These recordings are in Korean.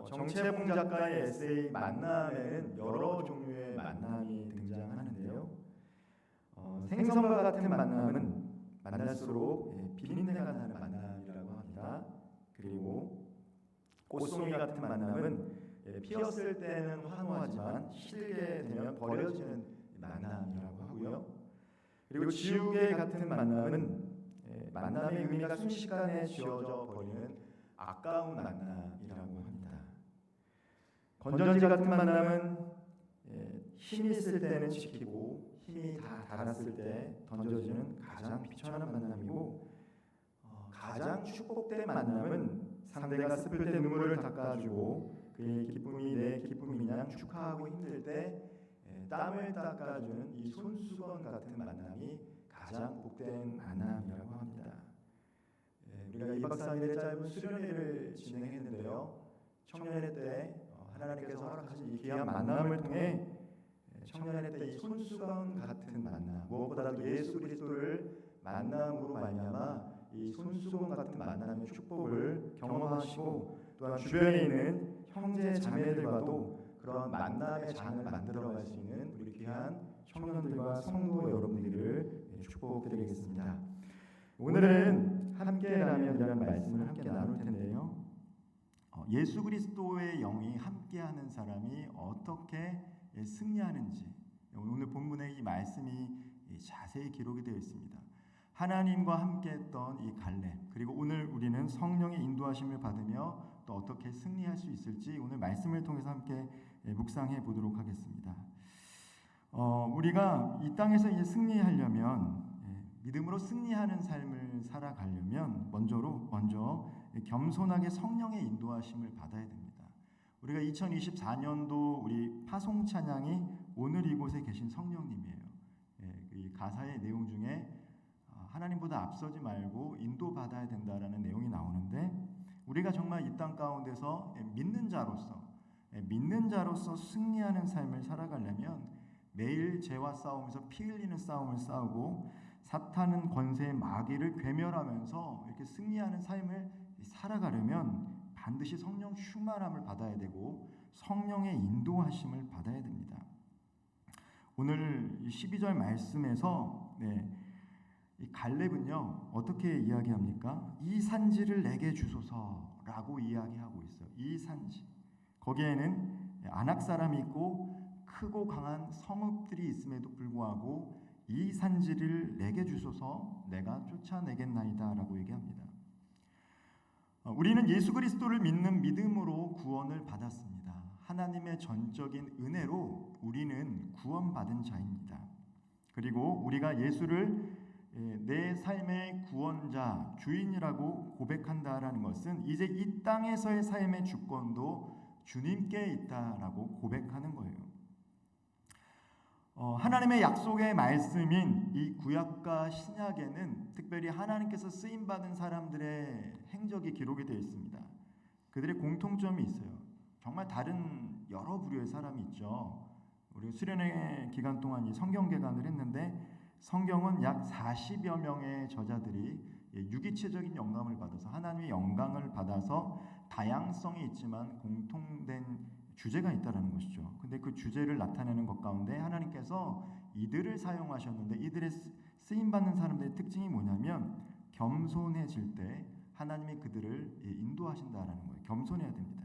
정채봉 작가의 에세이 만남에는 여러 종류의 만남이 등장하는데요. 생선과 같은 만남은 만날수록 비린내가 나는 만남이라고 합니다. 그리고 꽃송이 같은 만남은 피었을 때는 환호하지만 시들게 되면 버려지는 만남이라고 하고요. 그리고 지우개 같은 만남은 만남의 의미가 순식간에 지워져 버리는 아까운 만남이라고 합니다. 건전지 같은 만남은 힘이 있을 때는 지키고 힘이 다 닳았을 때 던져지는 가장 비천한 만남이고, 가장 축복된 만남은 상대가 슬플 때 눈물을 닦아주고 그의 기쁨이 내 기쁨인 양 축하하고 힘들 때 땀을 닦아주는 이 손수건 같은 만남이 가장 복된 만남이라고 합니다. 우리가 2박 3일의 짧은 수련회를 진행했는데요. 청년회 때 하나님께서 허락하신 이 귀한 만남을 통해 청년회 때 이 손수건 같은 만남, 무엇보다도 예수 그리스도를 만남으로 말미암아 이 손수건 같은 만남의 축복을 경험하시고, 또한 주변에 있는 형제 자매들과도 그런 만남의 장을 만들어갈 수 있는 우리 귀한 청년들과 성도 여러분들을 축복드리겠습니다. 오늘은 함께라면이라는 말씀을 함께 나눌 텐데요. 예수 그리스도의 영이 함께하는 사람이 어떻게 승리하는지, 오늘 본문에 이 말씀이 자세히 기록이 되어 있습니다. 하나님과 함께했던 이 갈렙, 그리고 오늘 우리는 성령의 인도하심을 받으며 또 어떻게 승리할 수 있을지 오늘 말씀을 통해서 함께 묵상해 보도록 하겠습니다. 우리가 이 땅에서 이제 승리하려면, 믿음으로 승리하는 삶을 살아가려면 먼저 겸손하게 성령의 인도하심을 받아야 됩니다. 우리가 2024년도 우리 파송 찬양이 오늘 이곳에 계신 성령님이에요. 이 가사의 내용 중에 하나님보다 앞서지 말고 인도받아야 된다라는 내용이 나오는데, 우리가 정말 이 땅 가운데서 믿는 자로서 승리하는 삶을 살아가려면 매일 죄와 싸우면서 피 흘리는 싸움을 싸우고 사탄은 권세의 마귀를 괴멸하면서 이렇게 승리하는 삶을 살아가려면 반드시 성령 충만함을 받아야 되고 성령의 인도하심을 받아야 됩니다. 오늘 12절 말씀에서 이 갈렙은요 어떻게 이야기합니까? 이 산지를 내게 주소서라고 이야기하고 있어요. 이 산지, 거기에는 아낙 사람이 있고 크고 강한 성읍들이 있음에도 불구하고 이 산지를 내게 주소서, 내가 쫓아내겠나이다 라고 얘기합니다. 우리는 예수 그리스도를 믿는 믿음으로 구원을 받았습니다. 하나님의 전적인 은혜로 우리는 구원받은 자입니다. 그리고 우리가 예수를 내 삶의 구원자, 주인이라고 고백한다라는 것은 이제 이 땅에서의 삶의 주권도 주님께 있다라고 고백하는 거예요. 하나님의 약속의 말씀인 이 구약과 신약에는 특별히 하나님께서 쓰임받은 사람들의 행적이 기록이 되어 있습니다. 그들의 공통점이 있어요. 정말 다른 여러 부류의 사람이 있죠. 우리 수련회 기간 동안 이 성경 개관을 했는데, 성경은 약 40여 명의 저자들이 유기체적인 영감을 받아서, 하나님의 영감을 받아서 다양성이 있지만 공통된 주제가 있다는 것이죠. 근데 그 주제를 나타내는 것 가운데 하나님께서 이들을 사용하셨는데, 이들의 쓰임받는 사람들의 특징이 뭐냐면 겸손해질 때 하나님이 그들을 인도하신다라는 거예요. 겸손해야 됩니다.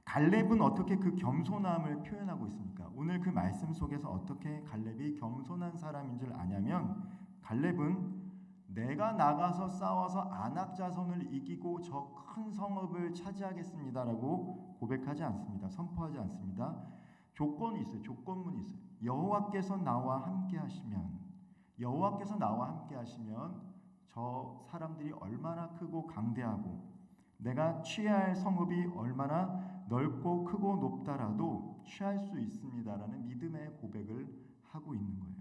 갈렙은 어떻게 그 겸손함을 표현하고 있습니까? 오늘 그 말씀 속에서 어떻게 갈렙이 겸손한 사람인 줄 아냐면, 갈렙은 내가 나가서 싸워서 아낙 자손을 이기고 저 큰 성읍을 차지하겠습니다라고 고백하지 않습니다. 선포하지 않습니다. 조건이 있어요. 조건문이 있어요. 여호와께서 나와 함께 하시면, 여호와께서 나와 함께 하시면 저 사람들이 얼마나 크고 강대하고 내가 취할 성읍이 얼마나 넓고 크고 높다라도 취할 수 있습니다라는 믿음의 고백을 하고 있는 거예요.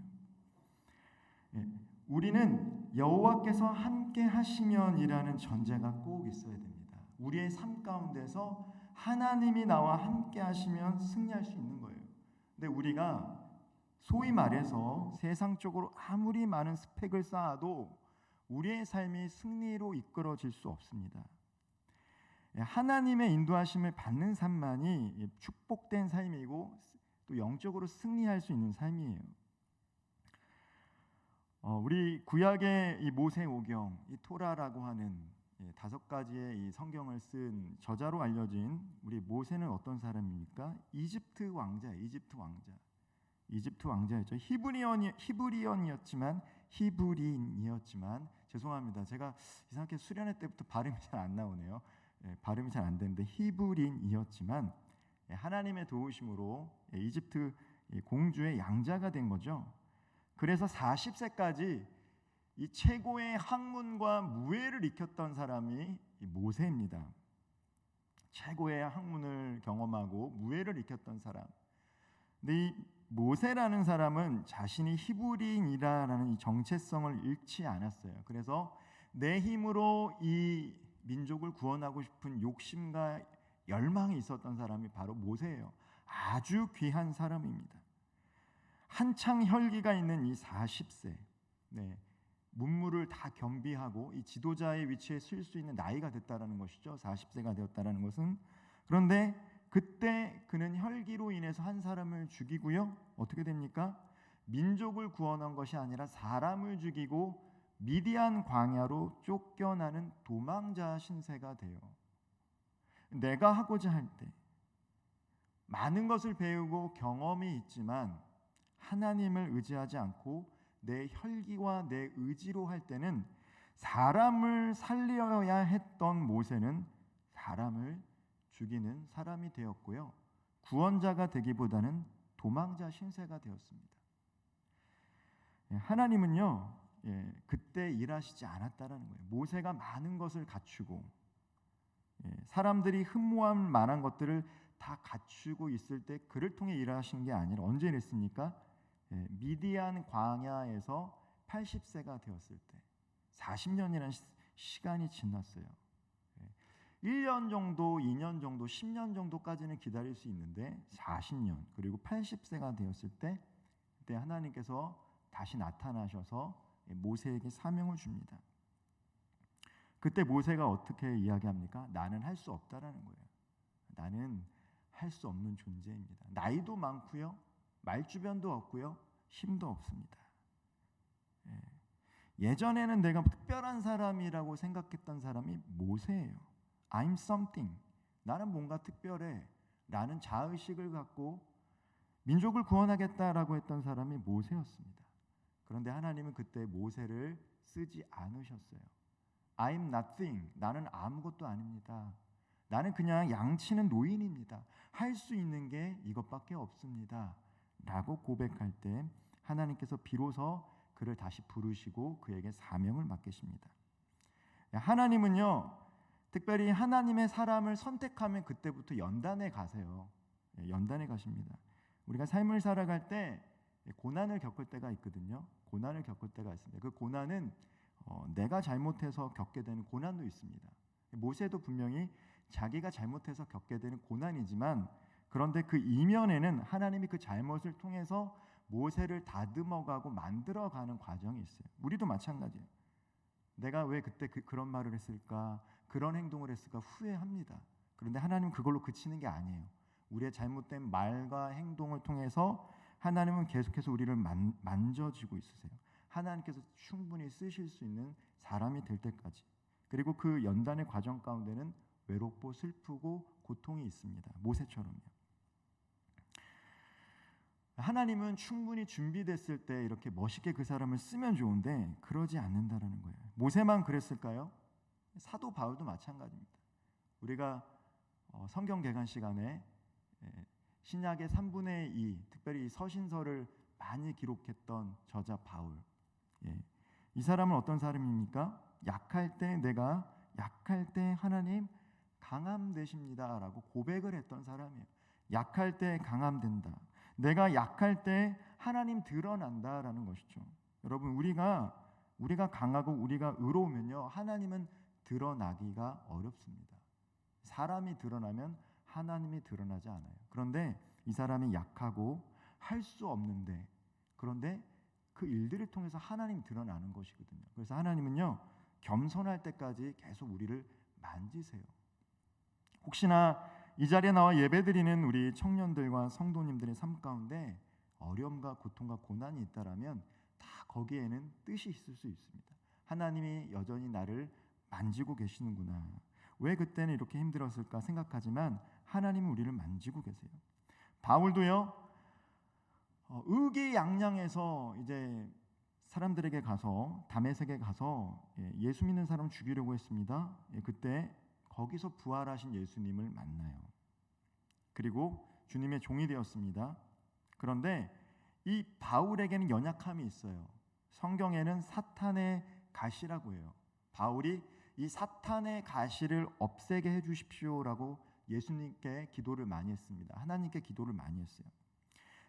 우리는 여호와께서 함께 하시면이라는 전제가 꼭 있어야 됩니다. 우리의 삶 가운데서 하나님이 나와 함께 하시면 승리할 수 있는 거예요. 근데 우리가 소위 말해서 세상적으로 아무리 많은 스펙을 쌓아도 우리의 삶이 승리로 이끌어질 수 없습니다. 하나님의 인도하심을 받는 삶만이 축복된 삶이고 또 영적으로 승리할 수 있는 삶이에요. 우리 구약의 이 모세오경, 이 토라라고 하는 5가지의 이 성경을 쓴 저자로 알려진 우리 모세는 어떤 사람입니까? 이집트 왕자였죠. 히브리인이었지만 죄송합니다. 제가 이상하게 수련회 때부터 발음이 잘 안 나오네요. 발음이 잘 안 되는데 히브리인이었지만 하나님의 도우심으로 이집트 공주의 양자가 된 거죠. 그래서 40세까지 이 최고의 학문과 무예를 익혔던 사람이 모세입니다. 최고의 학문을 경험하고 무예를 익혔던 사람. 근데 이 모세라는 사람은 자신이 히브리인이라는 이 정체성을 잃지 않았어요. 그래서 내 힘으로 이 민족을 구원하고 싶은 욕심과 열망이 있었던 사람이 바로 모세예요. 아주 귀한 사람입니다. 한창 혈기가 있는 이 40세, 문무를 다 겸비하고 이 지도자의 위치에 설 수 있는 나이가 됐다라는 것이죠. 40세가 되었다라는 것은. 그런데 그때 그는 혈기로 인해서 한 사람을 죽이고요. 어떻게 됩니까? 민족을 구원한 것이 아니라 사람을 죽이고 미디안 광야로 쫓겨나는 도망자 신세가 돼요. 내가 하고자 할 때 많은 것을 배우고 경험이 있지만 하나님을 의지하지 않고 내 혈기와 내 의지로 할 때는 사람을 살려야 했던 모세는 사람을 죽이는 사람이 되었고요. 구원자가 되기보다는 도망자 신세가 되었습니다. 하나님은요, 그때 일하시지 않았다라는 거예요. 모세가 많은 것을 갖추고 사람들이 흠모할 만한 것들을 다 갖추고 있을 때 그를 통해 일하신 게 아니라 언제 일했습니까? 미디안 광야에서 80세가 되었을 때 40년이라는 시간이 지났어요. 1년 정도, 2년 정도, 10년 정도까지는 기다릴 수 있는데 40년 그리고 80세가 되었을 때 그때 하나님께서 다시 나타나셔서 모세에게 사명을 줍니다. 그때 모세가 어떻게 이야기합니까? 나는 할 수 없다라는 거예요. 나는 할 수 없는 존재입니다. 나이도 많고요. 말주변도 없고요. 힘도 없습니다. 예전에는 내가 특별한 사람이라고 생각했던 사람이 모세예요. I'm something. 나는 뭔가 특별해. 라는 자의식을 갖고 민족을 구원하겠다라고 했던 사람이 모세였습니다. 그런데 하나님은 그때 모세를 쓰지 않으셨어요. I'm nothing. 나는 아무것도 아닙니다. 나는 그냥 양치는 노인입니다. 할 수 있는 게 이것밖에 없습니다. 라고 고백할 때 하나님께서 비로소 그를 다시 부르시고 그에게 사명을 맡기십니다. 하나님은요, 특별히 하나님의 사람을 선택하면 그때부터 연단에 가세요. 연단에 가십니다. 우리가 삶을 살아갈 때 고난을 겪을 때가 있거든요. 고난을 겪을 때가 있습니다. 그 고난은 내가 잘못해서 겪게 되는 고난도 있습니다. 모세도 분명히 자기가 잘못해서 겪게 되는 고난이지만 그런데 그 이면에는 하나님이 그 잘못을 통해서 모세를 다듬어가고 만들어가는 과정이 있어요. 우리도 마찬가지예요. 내가 왜 그때 그런 말을 했을까, 그런 행동을 했을까 후회합니다. 그런데 하나님은 그걸로 그치는 게 아니에요. 우리의 잘못된 말과 행동을 통해서 하나님은 계속해서 우리를 만져주고 있으세요. 하나님께서 충분히 쓰실 수 있는 사람이 될 때까지. 그리고 그 연단의 과정 가운데는 외롭고 슬프고 고통이 있습니다. 모세처럼요. 하나님은 충분히 준비됐을 때 이렇게 멋있게 그 사람을 쓰면 좋은데 그러지 않는다라는 거예요. 모세만 그랬을까요? 사도 바울도 마찬가지입니다. 우리가 성경 개관 시간에 신약의 3분의 2, 특별히 서신서를 많이 기록했던 저자 바울. 이 사람은 어떤 사람입니까? 약할 때 내가 약할 때 하나님 강함 되십니다라고 고백을 했던 사람이에요. 약할 때 강함 된다. 내가 약할 때 하나님 드러난다라는 것이죠. 여러분 우리가 강하고 우리가 의로우면요 하나님은 드러나기가 어렵습니다. 사람이 드러나면 하나님이 드러나지 않아요. 그런데 이 사람이 약하고 할 수 없는데 그런데 그 일들을 통해서 하나님이 드러나는 것이거든요. 그래서 하나님은요 겸손할 때까지 계속 우리를 만지세요. 혹시나 이 자리에 나와 예배드리는 우리 청년들과 성도님들의 삶 가운데 어려움과 고통과 고난이 있다라면 다 거기에는 뜻이 있을 수 있습니다. 하나님이 여전히 나를 만지고 계시는구나. 왜 그때는 이렇게 힘들었을까 생각하지만 하나님은 우리를 만지고 계세요. 바울도요. 의기양양해서 이제 사람들에게 가서 다메섹에 가서 예수 믿는 사람 죽이려고 했습니다. 그때 거기서 부활하신 예수님을 만나요. 그리고 주님의 종이 되었습니다. 그런데 이 바울에게는 연약함이 있어요. 성경에는 사탄의 가시라고 해요. 바울이 이 사탄의 가시를 없애게 해주십시오라고 예수님께 기도를 많이 했습니다. 하나님께 기도를 많이 했어요.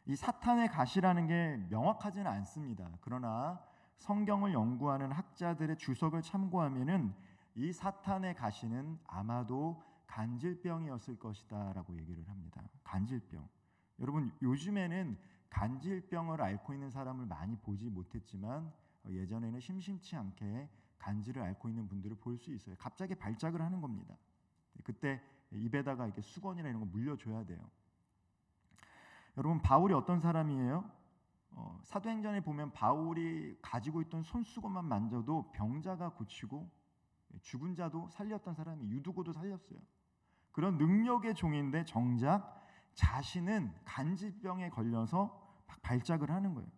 이 사탄의 가시라는 게 명확하지는 않습니다. 그러나 성경을 연구하는 학자들의 주석을 참고하면은 이 사탄의 가시는 아마도 간질병이었을 것이다라고 얘기를 합니다. 간질병. 여러분 요즘에는 간질병을 앓고 있는 사람을 많이 보지 못했지만 예전에는 심심치 않게 간질을 앓고 있는 분들을 볼 수 있어요. 갑자기 발작을 하는 겁니다. 그때 입에다가 이렇게 수건이나 이런 거 물려줘야 돼요. 여러분 바울이 어떤 사람이에요? 사도행전에 보면 바울이 가지고 있던 손수건만 만져도 병자가 고치고 죽은 자도 살렸던 사람이 유두고도 살렸어요. 그런 능력의 종인데 정작 자신은 간질병에 걸려서 막 발작을 하는 거예요.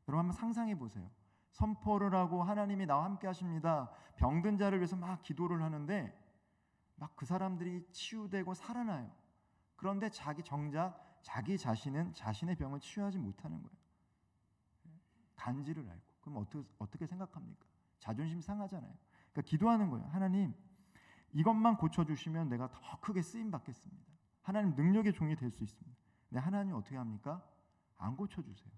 여러분 한번 상상해 보세요. 선포를 하고 하나님이 나와 함께 하십니다. 병든 자를 위해서 막 기도를 하는데 막 그 사람들이 치유되고 살아나요. 그런데 정작 자기 자신은 자신의 병을 치유하지 못하는 거예요. 간질을 앓고. 그럼 어떻게 생각합니까? 자존심 상하잖아요. 그러니까 기도하는 거예요. 하나님 이것만 고쳐주시면 내가 더 크게 쓰임 받겠습니다. 하나님 능력의 종이 될 수 있습니다. 근데 하나님 어떻게 합니까? 안 고쳐주세요.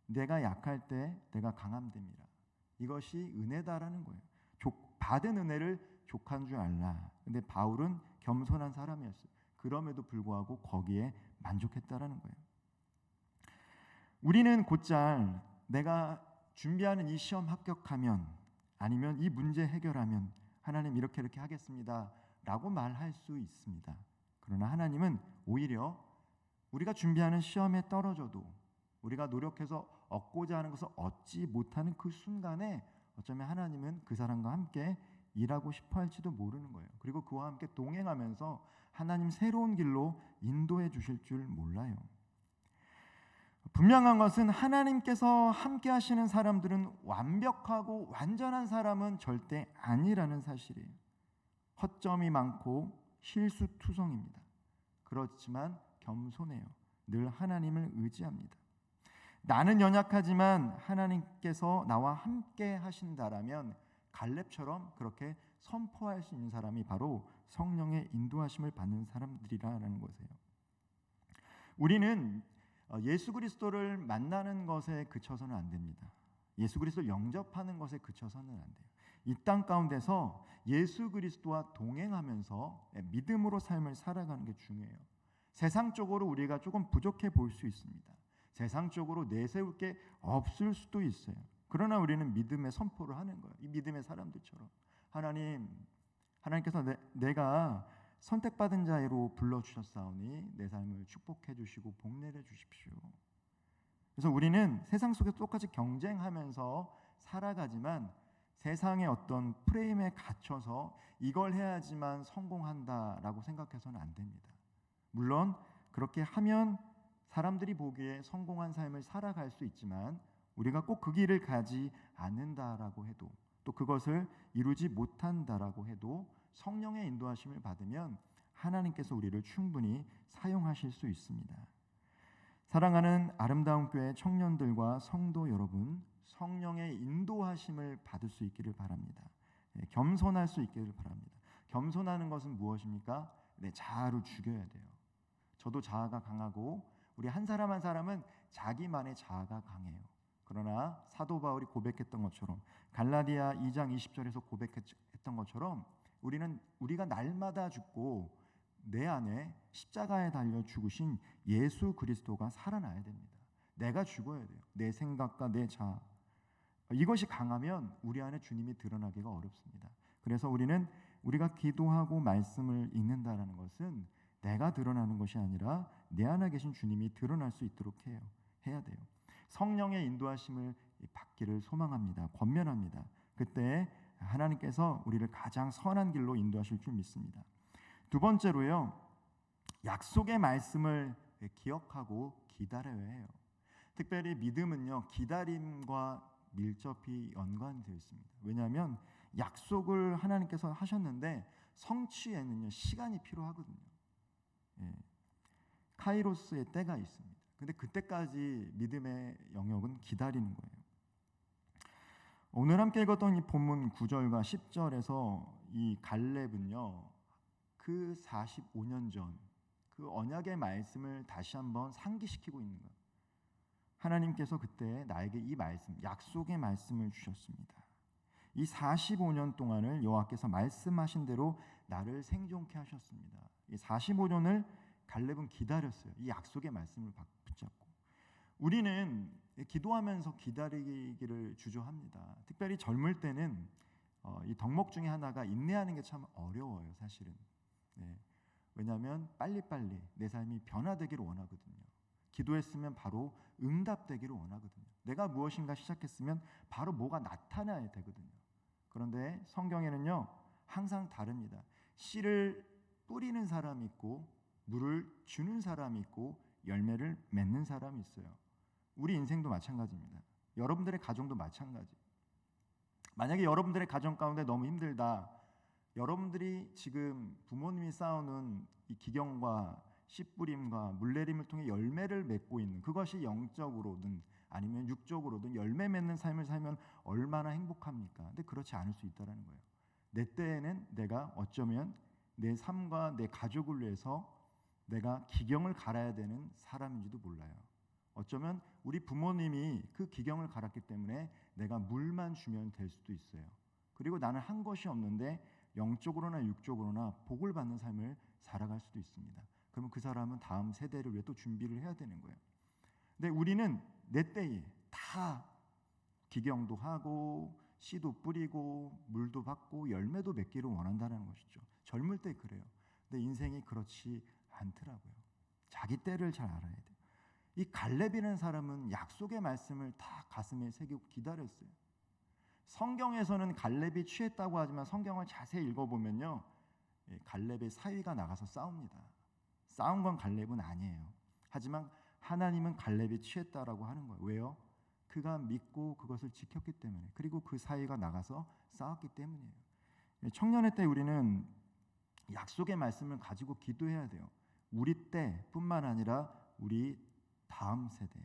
내가 약할 때 내가 강함됩니다. 이것이 은혜다라는 거예요. 받은 은혜를 족한 줄 알라. 근데 바울은 겸손한 사람이었어요. 그럼에도 불구하고 거기에 만족했다라는 거예요. 우리는 곧잘 내가 준비하는 이 시험 합격하면 아니면 이 문제 해결하면 하나님 이렇게 하겠습니다 라고 말할 수 있습니다. 그러나 하나님은 오히려 우리가 준비하는 시험에 떨어져도 우리가 노력해서 얻고자 하는 것을 얻지 못하는 그 순간에 어쩌면 하나님은 그 사람과 함께 일하고 싶어 할지도 모르는 거예요. 그리고 그와 함께 동행하면서 하나님 새로운 길로 인도해 주실 줄 몰라요. 분명한 것은 하나님께서 함께 하시는 사람들은 완벽하고 완전한 사람은 절대 아니라는 사실이에요. 허점이 많고 실수투성입니다. 그렇지만 겸손해요. 늘 하나님을 의지합니다. 나는 연약하지만 하나님께서 나와 함께 하신다라면 갈렙처럼 그렇게 선포할 수 있는 사람이 바로 성령의 인도하심을 받는 사람들이라는 것이에요. 우리는 예수 그리스도를 만나는 것에 그쳐서는 안 됩니다. 예수 그리스도를 영접하는 것에 그쳐서는 안 돼요. 이 땅 가운데서 예수 그리스도와 동행하면서 믿음으로 삶을 살아가는 게 중요해요. 세상적으로 우리가 조금 부족해 보일 수 있습니다. 세상적으로 내세울 게 없을 수도 있어요. 그러나 우리는 믿음의 선포를 하는 거예요. 이 믿음의 사람들처럼 하나님께서 내가 선택받은 자로 불러주셨사오니 내 삶을 축복해 주시고 복내려 주십시오. 그래서 우리는 세상 속에서 똑같이 경쟁하면서 살아가지만 세상의 어떤 프레임에 갇혀서 이걸 해야지만 성공한다라고 생각해서는 안 됩니다. 물론 그렇게 하면 사람들이 보기에 성공한 삶을 살아갈 수 있지만 우리가 꼭 그 길을 가지 않는다라고 해도 또 그것을 이루지 못한다라고 해도 성령의 인도하심을 받으면 하나님께서 우리를 충분히 사용하실 수 있습니다. 사랑하는 아름다운 교회 청년들과 성도 여러분, 성령의 인도하심을 받을 수 있기를 바랍니다. 겸손할 수 있기를 바랍니다. 겸손하는 것은 무엇입니까? 내 자아를 죽여야 돼요. 저도 자아가 강하고 우리 한 사람 한 사람은 자기만의 자아가 강해요. 그러나 사도 바울이 고백했던 것처럼 갈라디아 2장 20절에서 고백했던 것처럼 우리가 날마다 죽고 내 안에 십자가에 달려 죽으신 예수 그리스도가 살아나야 됩니다. 내가 죽어야 돼요. 내 생각과 내 자아. 이것이 강하면 우리 안에 주님이 드러나기가 어렵습니다. 그래서 우리는 우리가 기도하고 말씀을 읽는다라는 것은 내가 드러나는 것이 아니라 내 안에 계신 주님이 드러날 수 있도록 해야 돼요. 성령의 인도하심을 받기를 소망합니다. 권면합니다. 그때 하나님께서 우리를 가장 선한 길로 인도하실 줄 믿습니다. 두 번째로요, 약속의 말씀을 기억하고 기다려야 해요. 특별히 믿음은요, 기다림과 밀접히 연관되어 있습니다. 왜냐하면 약속을 하나님께서 하셨는데 성취에는요, 시간이 필요하거든요. 카이로스의 때가 있습니다. 근데 그때까지 믿음의 영역은 기다리는 거예요. 오늘 함께 읽었던 이 본문 9절과 10절에서 이 갈렙은요, 그 45년 전 그 언약의 말씀을 다시 한번 상기시키고 있는 거예요. 하나님께서 그때 나에게 이 말씀, 약속의 말씀을 주셨습니다. 이 45년 동안을 여호와께서 말씀하신 대로 나를 생존케 하셨습니다. 이 45년을 갈렙은 기다렸어요. 이 약속의 말씀을 붙잡고. 우리는 기도하면서 기다리기를 주저합니다. 특별히 젊을 때는 이 덕목 중에 하나가 인내하는 게 참 어려워요, 사실은. 왜냐하면 빨리빨리 내 삶이 변화되기를 원하거든요. 기도했으면 바로 응답되기를 원하거든요. 내가 무엇인가 시작했으면 바로 뭐가 나타나야 되거든요. 그런데 성경에는요, 항상 다릅니다. 씨를 뿌리는 사람이 있고 물을 주는 사람이 있고 열매를 맺는 사람이 있어요. 우리 인생도 마찬가지입니다. 여러분들의 가정도 마찬가지. 만약에 여러분들의 가정 가운데 너무 힘들다, 여러분들이 지금 부모님이 쌓아놓은 이 기경과 씨뿌림과 물내림을 통해 열매를 맺고 있는, 그것이 영적으로든 아니면 육적으로든 열매 맺는 삶을 살면 얼마나 행복합니까? 근데 그렇지 않을 수 있다는 거예요. 내 때에는 내가 어쩌면 내 삶과 내 가족을 위해서 내가 기경을 갈아야 되는 사람인지도 몰라요. 어쩌면 우리 부모님이 그 기경을 갈았기 때문에 내가 물만 주면 될 수도 있어요. 그리고 나는 한 것이 없는데 영적으로나 육적으로나 복을 받는 삶을 살아갈 수도 있습니다. 그러면 그 사람은 다음 세대를 위해 또 준비를 해야 되는 거예요. 근데 우리는 내 때에 다 기경도 하고 씨도 뿌리고 물도 받고 열매도 맺기를 원한다는 것이죠. 젊을 때 그래요. 근데 인생이 그렇지 않더라고요. 자기 때를 잘 알아야 돼요. 이 갈렙이라는 사람은 약속의 말씀을 다 가슴에 새기고 기다렸어요. 성경에서는 갈렙이 취했다고 하지만 성경을 자세히 읽어보면요, 갈렙의 사위가 나가서 싸웁니다. 싸운 건 갈렙은 아니에요. 하지만 하나님은 갈렙이 취했다라고 하는 거예요. 왜요? 그가 믿고 그것을 지켰기 때문에, 그리고 그 사위가 나가서 싸웠기 때문이에요. 청년의 때 우리는 약속의 말씀을 가지고 기도해야 돼요. 우리 때뿐만 아니라 우리 다음 세대.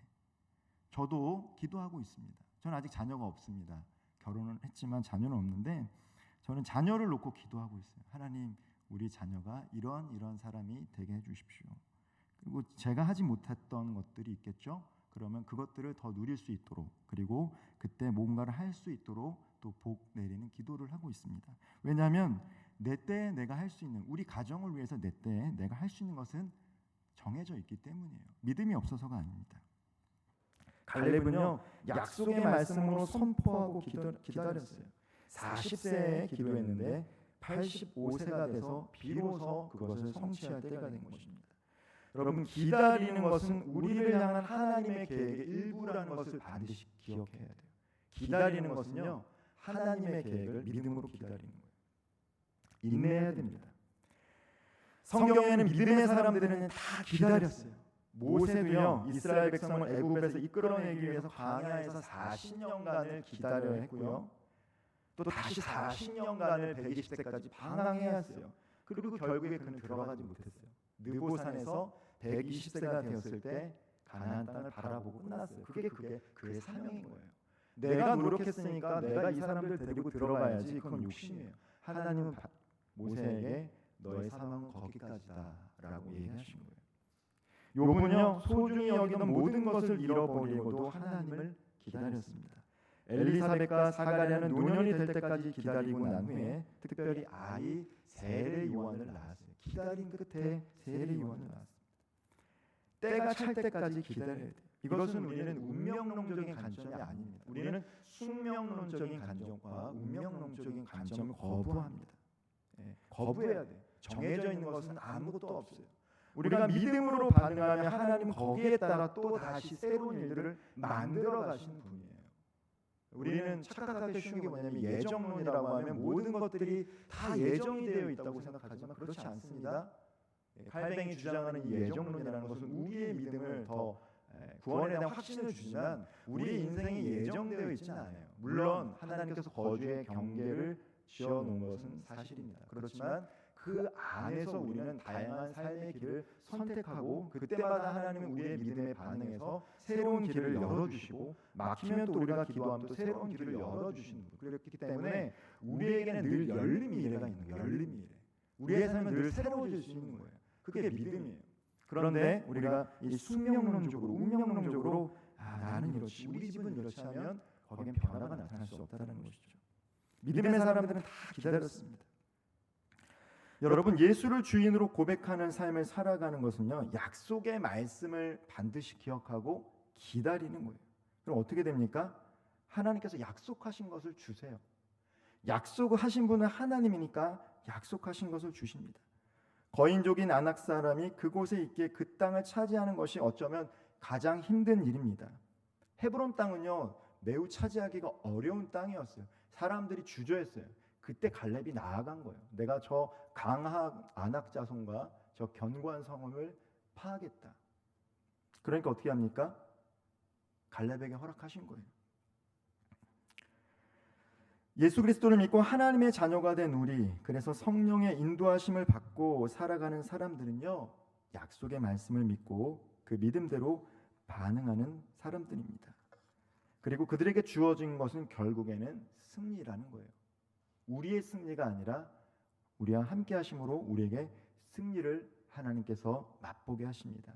저도 기도하고 있습니다. 저는 아직 자녀가 없습니다. 결혼은 했지만 자녀는 없는데 저는 자녀를 놓고 기도하고 있어요. 하나님, 우리 자녀가 이런 사람이 되게 해주십시오. 그리고 제가 하지 못했던 것들이 있겠죠. 그러면 그것들을 더 누릴 수 있도록, 그리고 그때 뭔가를 할 수 있도록 또 복 내리는 기도를 하고 있습니다. 왜냐하면 내 때에 내가 할 수 있는, 우리 가정을 위해서 내 때에 내가 할 수 있는 것은 정해져 있기 때문이에요. 믿음이 없어서가 아닙니다. 갈렙은요, 약속의 말씀으로 선포하고 기다렸어요. 40세에 기도했는데 85세가 돼서 비로소 그것을 성취할 때가 된 것입니다. 여러분, 기다리는 것은 우리를 향한 하나님의 계획의 일부라는 것을 반드시 기억해야 돼요. 기다리는 것은요, 하나님의 계획을 믿음으로 기다리는 거예요. 인내해야 됩니다. 성경에는 믿음의 사람들은 다 기다렸어요. 모세도요, 이스라엘 백성을 애굽에서 이끌어내기 위해서 광야에서 40년간을 기다려야 했고요. 또 다시 40년간을 120세까지 방황해야 했어요. 그리고 결국에 그는 들어가지 못했어요. 느보산에서 120세가 되었을 때 가나안 땅을 바라보고 끝났어요. 그게 그의 사명인 거예요. 내가 노력했으니까 내가 이 사람들 데리고 들어가야지. 그건 욕심이에요. 하나님은 모세에게 너의 사명은 거기까지다라고 얘기하신 거예요. 욥은요, 소중히 여기던 모든 것을 잃어버리고도 하나님을 기다렸습니다. 엘리사벳과 사가랴는 노년이 될 때까지 기다리고 난 후에 특별히 아이 세례 요한을 낳았어요. 기다린 끝에 세례 요한을 낳았습니다. 때가 찰 때까지 기다려야 돼요. 이것은 우리는 운명론적인 관점이 아닙니다. 우리는 숙명론적인 관점과 운명론적인 관점을 거부합니다. 거부해야 돼. 정해져 있는 것은 아무것도 없어요. 우리가 믿음으로 반응하면 하나님 거기에 따라 또 다시 새로운 일들을 만들어 가시는 분이에요. 우리는 착각하기 쉬운 게 뭐냐면 예정론이라고 하면 모든 것들이 다 예정이 되어 있다고 생각하지만 그렇지 않습니다. 칼뱅이 주장하는 이 예정론이라는 것은 우리의 믿음을 더 구원에 대한 확신을 주지만 우리 인생이 예정되어 있지는 않아요. 물론 하나님께서 거주의 경계를 지어놓은 것은 사실입니다. 그렇지만 그 안에서 우리는 다양한 삶의 길을 선택하고 그때마다 하나님은 우리의 믿음에 반응해서 새로운 길을 열어주시고 막히면 또 우리가 기도하면 또 새로운 길을 열어주시는 분. 그렇기 때문에 우리에게는 늘 열린 미래가 있는 거예요. 열린 미래. 우리의 삶은 늘 새로워질 수 있는 거예요. 그게 믿음이에요. 그런데 우리가 이 숙명론적으로 운명론적으로 나는 이렇지 우리 집은 이렇지 하면 거기엔 변화가 나타날 수 없다는 것이죠. 믿음의 사람들은 다 기다렸습니다. 여러분 예수를 주인으로 고백하는 삶을 살아가는 것은요 약속의 말씀을 반드시 기억하고 기다리는 거예요. 그럼 어떻게 됩니까? 하나님께서 약속하신 것을 주세요. 약속하신 분은 하나님이니까 약속하신 것을 주십니다. 거인족인 아낙 사람이 그곳에 있기에 그 땅을 차지하는 것이 어쩌면 가장 힘든 일입니다. 헤브론 땅은요 매우 차지하기가 어려운 땅이었어요. 사람들이 주저했어요. 그때 갈렙이 나아간 거예요. 내가 저 강한 아낙 자손과 저 견고한 성읍을 파하겠다. 그러니까 어떻게 합니까? 갈렙에게 허락하신 거예요. 예수 그리스도를 믿고 하나님의 자녀가 된 우리, 그래서 성령의 인도하심을 받고 살아가는 사람들은요 약속의 말씀을 믿고 그 믿음대로 반응하는 사람들입니다. 그리고 그들에게 주어진 것은 결국에는 승리라는 거예요. 우리의 승리가 아니라 우리와 함께 하심으로 우리에게 승리를 하나님께서 맛보게 하십니다.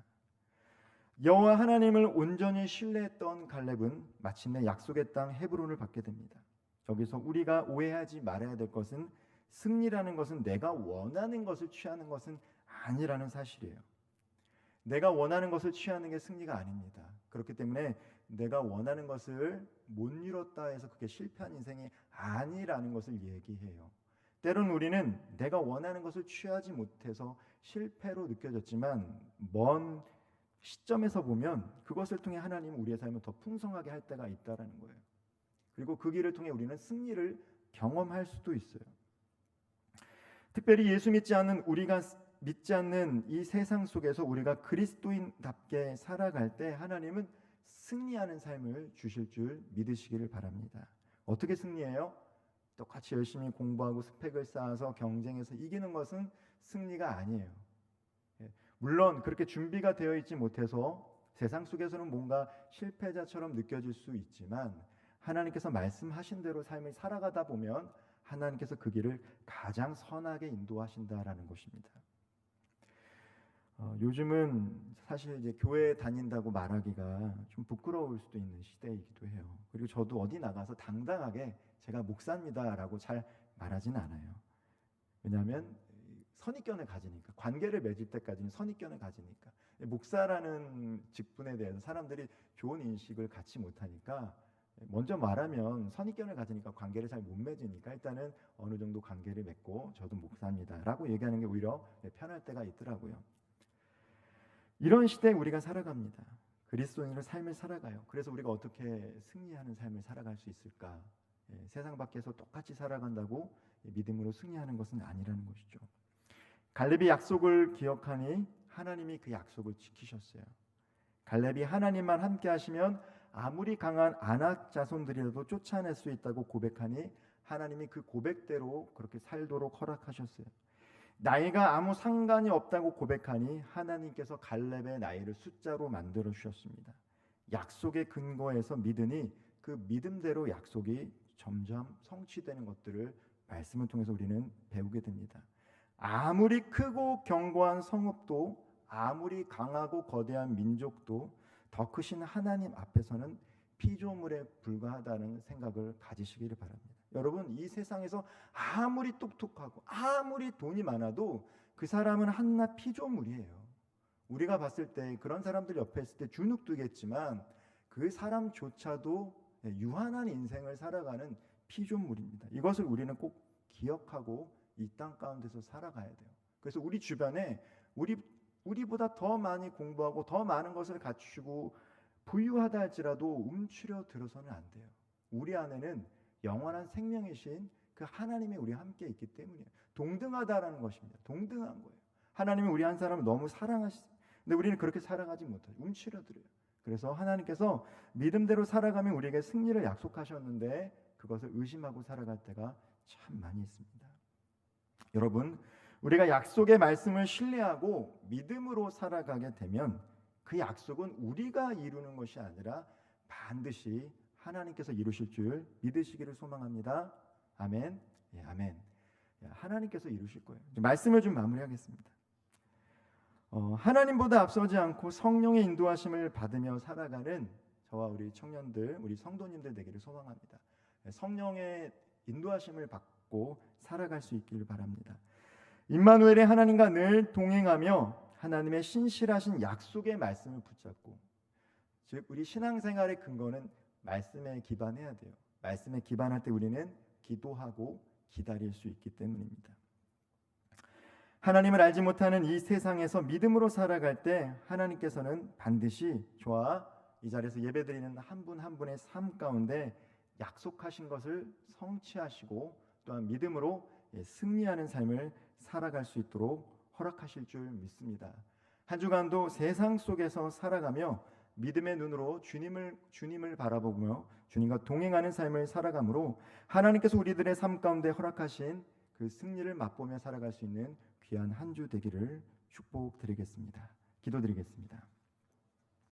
여호와 하나님을 온전히 신뢰했던 갈렙은 마침내 약속의 땅 헤브론을 받게 됩니다. 여기서 우리가 오해하지 말아야 될 것은 승리라는 것은 내가 원하는 것을 취하는 것은 아니라는 사실이에요. 내가 원하는 것을 취하는 게 승리가 아닙니다. 그렇기 때문에 내가 원하는 것을 못 이뤘다 해서 그게 실패한 인생이 아니라는 것을 얘기해요. 때론 우리는 내가 원하는 것을 취하지 못해서 실패로 느껴졌지만 먼 시점에서 보면 그것을 통해 하나님은 우리의 삶을 더 풍성하게 할 때가 있다는 거예요. 그리고 그 길을 통해 우리는 승리를 경험할 수도 있어요. 특별히 예수 믿지 않는 우리가 믿지 않는 이 세상 속에서 우리가 그리스도인답게 살아갈 때 하나님은 승리하는 삶을 주실 줄 믿으시기를 바랍니다. 어떻게 승리해요? 똑같이 열심히 공부하고 스펙을 쌓아서 경쟁해서 이기는 것은 승리가 아니에요. 물론 그렇게 준비가 되어 있지 못해서 세상 속에서는 뭔가 실패자처럼 느껴질 수 있지만 하나님께서 말씀하신 대로 삶을 살아가다 보면 하나님께서 그 길을 가장 선하게 인도하신다라는 것입니다. 요즘은 사실 이제 교회 다닌다고 말하기가 좀 부끄러울 수도 있는 시대이기도 해요. 그리고 저도 어디 나가서 당당하게 제가 목사입니다라고 잘 말하지는 않아요. 왜냐하면 선입견을 가지니까, 관계를 맺을 때까지는 선입견을 가지니까, 목사라는 직분에 대해서 사람들이 좋은 인식을 갖지 못하니까 먼저 말하면 선입견을 가지니까 관계를 잘 못 맺으니까 일단은 어느 정도 관계를 맺고 저도 목사입니다라고 얘기하는 게 오히려 편할 때가 있더라고요. 이런 시대에 우리가 살아갑니다. 그리스도인의 삶을 살아가요. 그래서 우리가 어떻게 승리하는 삶을 살아갈 수 있을까? 세상 밖에서 똑같이 살아간다고 믿음으로 승리하는 것은 아니라는 것이죠. 갈렙이 약속을 기억하니 하나님이 그 약속을 지키셨어요. 갈렙이 하나님만 함께 하시면 아무리 강한 아낙 자손들이라도 쫓아낼 수 있다고 고백하니 하나님이 그 고백대로 그렇게 살도록 허락하셨어요. 나이가 아무 상관이 없다고 고백하니 하나님께서 갈렙의 나이를 숫자로 만들어 주셨습니다. 약속의 근거에서 믿으니 그 믿음대로 약속이 점점 성취되는 것들을 말씀을 통해서 우리는 배우게 됩니다. 아무리 크고 견고한 성읍도 아무리 강하고 거대한 민족도 더 크신 하나님 앞에서는 피조물에 불과하다는 생각을 가지시기를 바랍니다. 여러분, 이 세상에서 아무리 똑똑하고 아무리 돈이 많아도 그 사람은 한낱 피조물이에요. 우리가 봤을 때 그런 사람들 옆에 있을 때 주눅들겠지만 그 사람조차도 유한한 인생을 살아가는 피조물입니다. 이것을 우리는 꼭 기억하고 이 땅 가운데서 살아가야 돼요. 그래서 우리 주변에 우리보다 더 많이 공부하고 더 많은 것을 갖추고 부유하다 할지라도 움츠려 들어서는 안 돼요. 우리 안에는 영원한 생명이신 그 하나님이 우리 함께 있기 때문이에요. 동등하다라는 것입니다. 동등한 거예요. 하나님이 우리 한 사람을 너무 사랑하시죠. 근데 우리는 그렇게 살아가지 못해요. 움츠려들어요. 그래서 하나님께서 믿음대로 살아가면 우리에게 승리를 약속하셨는데 그것을 의심하고 살아갈 때가 참 많이 있습니다. 여러분, 우리가 약속의 말씀을 신뢰하고 믿음으로 살아가게 되면 그 약속은 우리가 이루는 것이 아니라 반드시 하나님께서 이루실 줄 믿으시기를 소망합니다. 아멘. 예, 아멘. 하나님께서 이루실 거예요. 말씀을 좀 마무리하겠습니다. 하나님보다 앞서지 않고 성령의 인도하심을 받으며 살아가는 저와 우리 청년들, 우리 성도님들 되기를 소망합니다. 성령의 인도하심을 받고 살아갈 수 있기를 바랍니다. 임마누엘의 하나님과 늘 동행하며 하나님의 신실하신 약속의 말씀을 붙잡고, 즉 우리 신앙생활의 근거는 말씀에 기반해야 돼요. 말씀에 기반할 때 우리는 기도하고 기다릴 수 있기 때문입니다. 하나님을 알지 못하는 이 세상에서 믿음으로 살아갈 때 하나님께서는 반드시 저와 이 자리에서 예배드리는 한 분 한 분의 삶 가운데 약속하신 것을 성취하시고 또한 믿음으로 승리하는 삶을 살아갈 수 있도록 허락하실 줄 믿습니다. 한 주간도 세상 속에서 살아가며 믿음의 눈으로 주님을 바라보며 주님과 동행하는 삶을 살아가므로 하나님께서 우리들의 삶 가운데 허락하신 그 승리를 맛보며 살아갈 수 있는 귀한 한 주 되기를 축복드리겠습니다. 기도드리겠습니다.